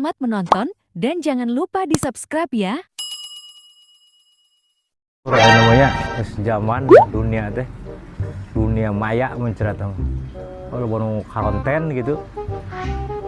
Selamat menonton dan jangan lupa di-subscribe ya. Namanya zaman dunia teh, dunia maya mencerita. Kalau mau konten gitu,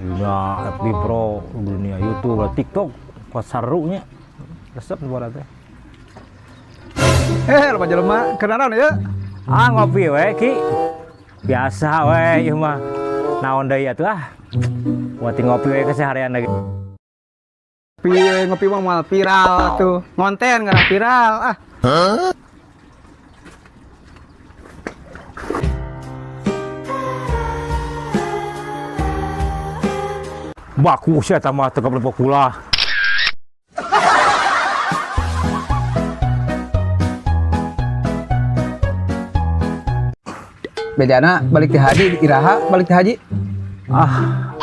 dunia FB Pro, dunia YouTube, TikTok, kok serunya, resep buat teh. Lupa jelema kenalan ya. Ngopi we ki, biasa we ieu mah. Naon deui atuh buat ngopi we keseharian lagi. Ngopi mah mal viral tuh. Ngonten nggak viral Baku sia eta mah teu kaplepo kula. Bedana balik ke haji, iraha balik ke haji.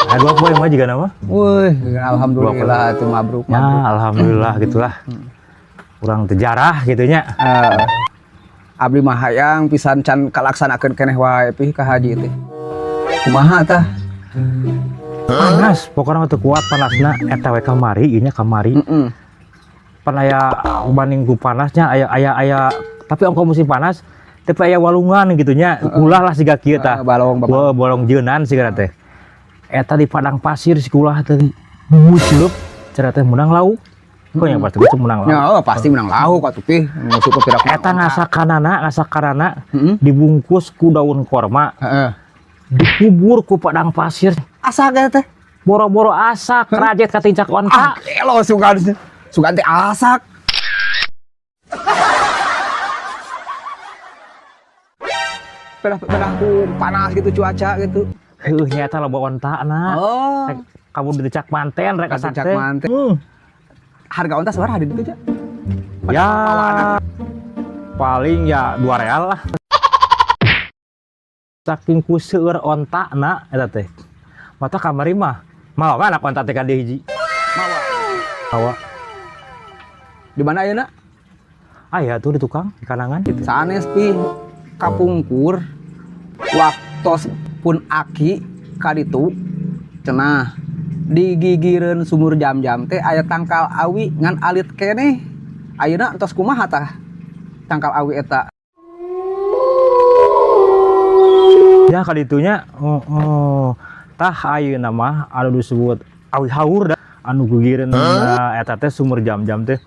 Ada apa yang mah juga nama? Wih, alhamdulillah tuh mabruk. Ya, alhamdulillah gitulah. Kurang tejarah gitunya. Abdi mah hayang pisan can kalaksanakeun keneh wae pi ka haji teh. Kumaha tah? Panas, pokoknya teu kuat panasna eta we kamari, ieu nya kamari. Pan aya banding ku panasnya aya tapi ongko musim panas tapi aya walungan gitunya. Ulah lah siga kieu tah. Bolong jeunan siga teh. Eta di padang pasir si kulah teh buseup cara teh menang lauk. Pokoknya pasti menang lauk. Ya, pasti menang lauk atuh pi. Musuh ke pira eta ngasakanana dibungkus ku daun korma. Dikubur ku padang pasir. Asak teh. Boro-boro asak rajet ka tincak onta. Elo sugan teh asak. Pernah ku panas gitu cuaca gitu. Nyata loba onta na. Kamu dicak manten rek asak teh. Harga onta seberapa di ditu, Cak? Ya paling ya 2 real lah. Saking kuseur onta na eta teh. Mata kamari mah mau anak onta teh ka di hiji. Mawa. Di mana ayeuna? Aya tuh di tukang di kanangan gitu. Sanes pi kapungkur waktos pun aki ka ditu cenah digigireun sumur jam-jam teh aya tangkal awi ngan alit keneh. Ayeuna entos kumaha tah tangkal awi eta? Ya kali itunya tah ayeuna mah anu disebut awi haur dah anu gigireun eta teh sumur jam-jam teh.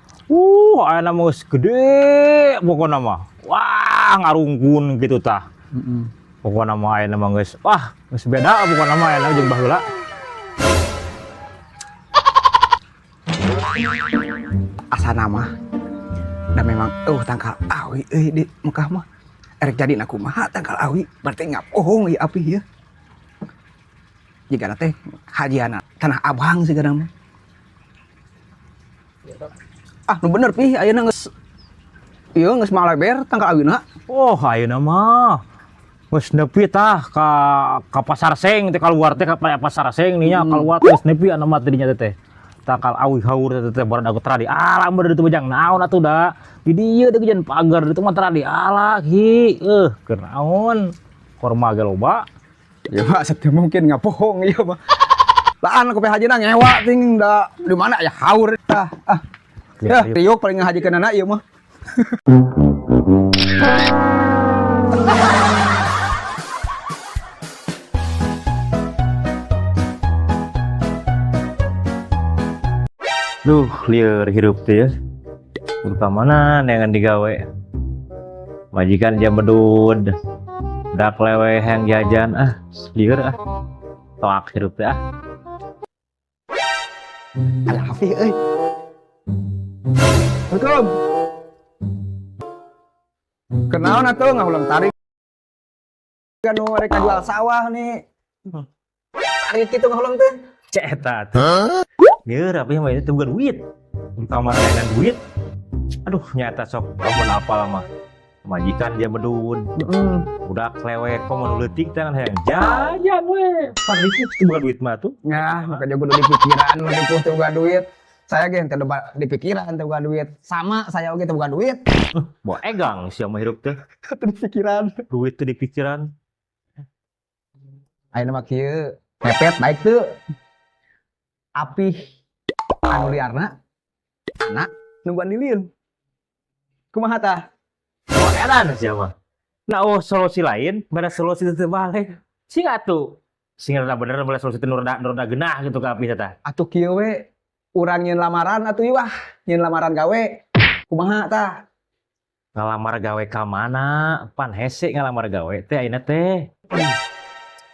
Ayeuna mah geus gede pokona mah. Wah, ngarungkun gitu tah. Pokona mah ayeuna mah geus geus beda pokona mah ayeuna jeung baheula. Asana mah da memang tangkal awi di Mekah mah erek jadi na kumaha tangkal awi berarti ngapohong ieu api ya. Jika teh hajiana tanah abang sigana mah. Nu bener pi ayeuna geus ieu geus maleber tangkal awina. Ayeuna mah geus nepi tah ka pasar seng teh kaluar teh ka pasar seng nih nya kaluar geus nepi anu mah tadinya teh. Tangkal awi haur teh baru aku tradi alam bener ditu bejang naon atuh da di dieu deuk jan pagar ditu mah tradi ala hi keur naon korma ge loba ya mah teu mungkin ngapohong ieu mah laan kopi hajina ngewa ting da di mana ya haur tah ya riuk paling ngahajikeun anak ieu mah. Duh, lieur hirup teh ya. Utamana neangan digawe. Majikan jam bedud. Dak leweheng jajan lieur Toak hirup teh Alah Hafi euy. Assalamualaikum. Kenaon atuh ngahulang tarik. Anu rek jual sawah nih. Tarik kitu ngahulang teh. Cek eta. Lieur apa yang mainnya teu bukan duit. Utama mainan duit. Aduh nyata sok ampun apal mah. Majikan dia bedud. Udah klewek kok mau leutik teh kan hayang jajan we. Padahal itu bukan duit mah tuh. Ya, makanya kudu dipikiran mun teu bukan duit. Saya ge teu dipikiran teu bukan duit. Sama saya oge teu bukan duit. Mau egang sia mah hirup teh. Teu dipikiran. Duit teh dipikiran. Ayeuna mah kieu, ngepet baik tuh. apih anu liarna anak nungguan lilin kumaha tah Oh, edan siapa? Nah, oh solusi lain, mana solusi itu balik. Sing atuh. Sing rada bener boleh solusi itu nurda genah gitu ka bisa tah. atuh kieu we urang nyeun lamaran atuh ieu nyeun lamaran gawe kumaha tah Ngalamar gawe ka mana? Pan hese ngalamar gawe teh ayeuna teh.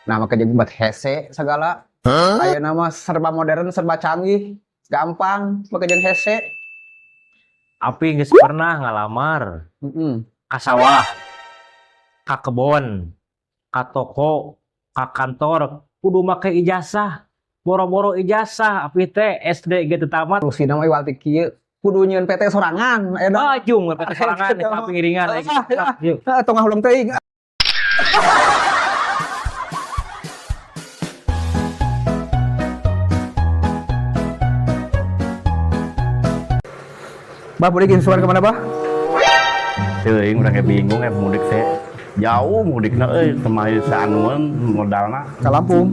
nama kerja buat hese segala aya nama serba modern serba canggih gampang bekerja hese Api geus pernah ngalamar ka sawah, ka kebon, ka toko, ka kantor, kudu make ijazah. Boro-boro ijazah, api teh SD gitu tamat. terus nama iwal ti kieu kudu nyeun PT sorangan aya da Jung, PT sorangan, tapi ngiringan. Yuk. tongah ulang teuing Bah, boleh insuran kemana, Bah? Teuing urang bingung mudik teh. Jauh mudikna temayu saanuan modalna. Ke Lampung.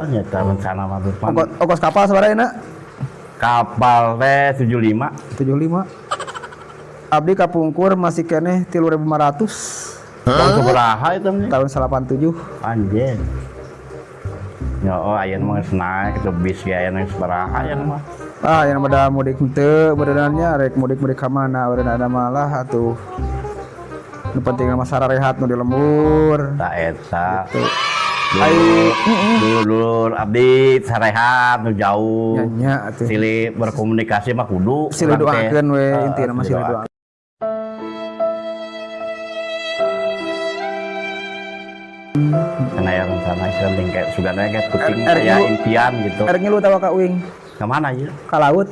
Nyata rencana mah teh. Ongkos kapal sabaraha Kapal teh 75. 75. Abdi kapungkur masih keneh 3.500 Tahun sabaraha itu nih? tahun 87. Anjir. Ya aya mah geus naik ke bis ge aya nang sabaraha aya mah. Yang pada mudik henteu berenanya rek mudik-mudik ka mana berenana malah atuh. Nu penting mah sararehat nu di lembur. Tak eta. Ai Dulur abdi sarehat nu jauh. nya atuh. Silih berkomunikasi mah kudu. Silih urang teh. doakeun we intina mah silih doa. Karena ya rencana iseng kayak sugana kayak kucing Er- kayak er- impian gitu. Erek ngilu tawa ka uing Kemana ya? ka laut.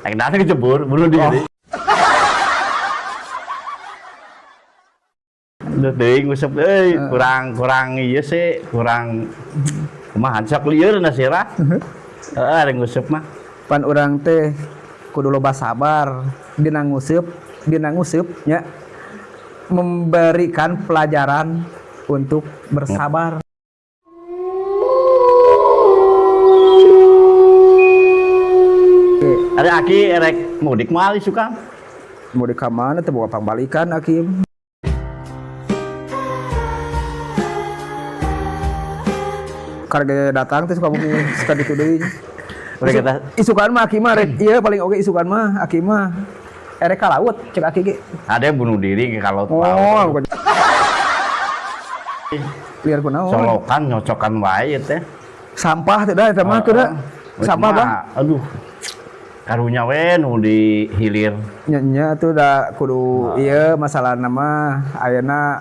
Kayak dana kejebur, bunuh diri. Udah teuing ngusep kurang ieu sih, kurang kumaha sok lieur na sirah. Heeh, ada ngusep mah. Pan urang teh kudu loba sabar dina nguseup nya memberikan pelajaran untuk bersabar. Ada aki erek mudik mah suka. Mau di kamana teh bawa pangbalikan Akim. Karena datang teh suka mungkin suka ditudeuing. Udah kita Isukan mah Akim mah rek ieu paling oge isukan mah Akim mah erek ka laut cek Aki ge. ada yang bunuh diri kalau Oh, bukan. Liar kunaon? solokan nyocokan wae teh. Sampah teh da eta mah teh da. Sampah Bang. Aduh. Karunya we nu di hilir. Nya tuh da kudu ieu masalah nama ayeuna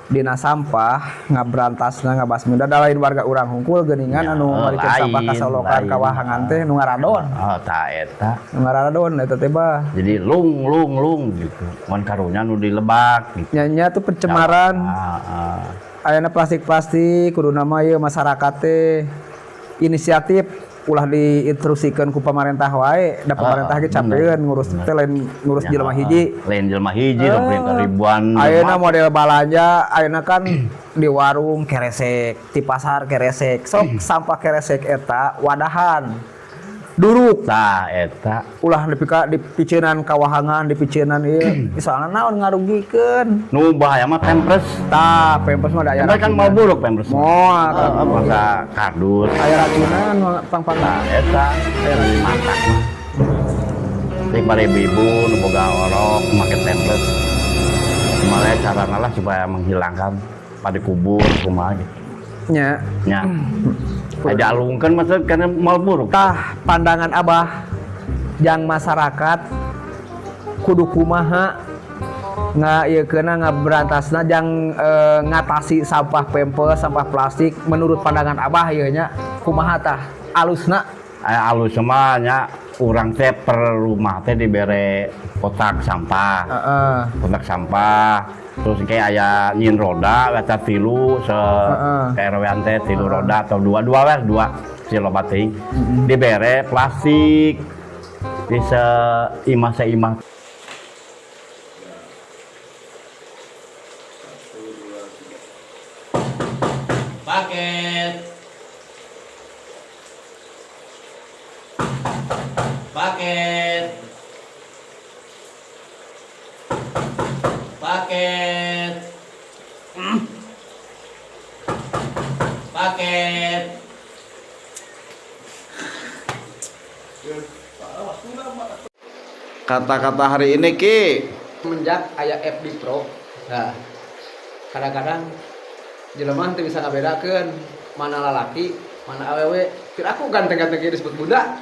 dina sampah ngabrantasna ngabasmina da lain warga urang hungkul geuningan anu ngalikeun sampah ka solokan ka wahangan teh nu ngaradon. Oh, ta eta. Nu ngaradon eta teh bah. Jadi lung gitu. Mun karunya nu dilebak gitu. Nya tuh pencemaran ayeuna plastik-plastik kudu nama ieu masyarakat teh inisiatif ulah diinstruksikeun ku pamarentah wae da pamarentah ge capeun ngurus teh lain ngurus jelema hiji. Lain jelema hiji pemerintah ribuan. Ayeuna model balanja ayeuna kan di warung keresek, di pasar keresek. Sok sampah keresek eta wadahan. Duruk Tah eta. ulah dipiceunan kawahangan, dipiceunan ieu. Soalna naon ngarugikeun. Nu bahaya mah Pampers. Tah, Pampers mah daya. Pampers kan mau buruk Pampers. Moal Masa kardus. aya racunan pang-pang. Tah eta aya matak mah. Cek bare ibu nu boga orok make Pampers. Malah carana lah supaya menghilangkan pada kubur kumaha gitu. Nya. Nya. Aja alungkeun maksud karena mal buruk. Tah pandangan Abah jang masyarakat kudu kumaha ieukeuna ngaberantasna jang ngatasi sampah Pampers, sampah plastik menurut pandangan Abah ieu nya kumaha tah alusna Alus semuanya urang teh per rumah teh dibere kotak sampah. Kotak sampah terus kayak aya nyin roda baca tilu se RW-an teh tilu roda atau dua si loba teuing dibere plastik bisa imah paket Paket. Paket. Paket. Kata-kata hari ini Ki. Semenjak aya FB Pro, nah kadang-kadang jelema teu bisa ngabedakeun mana lalaki, mana awewe. Kira aku ganteng-ganteng disebut budak.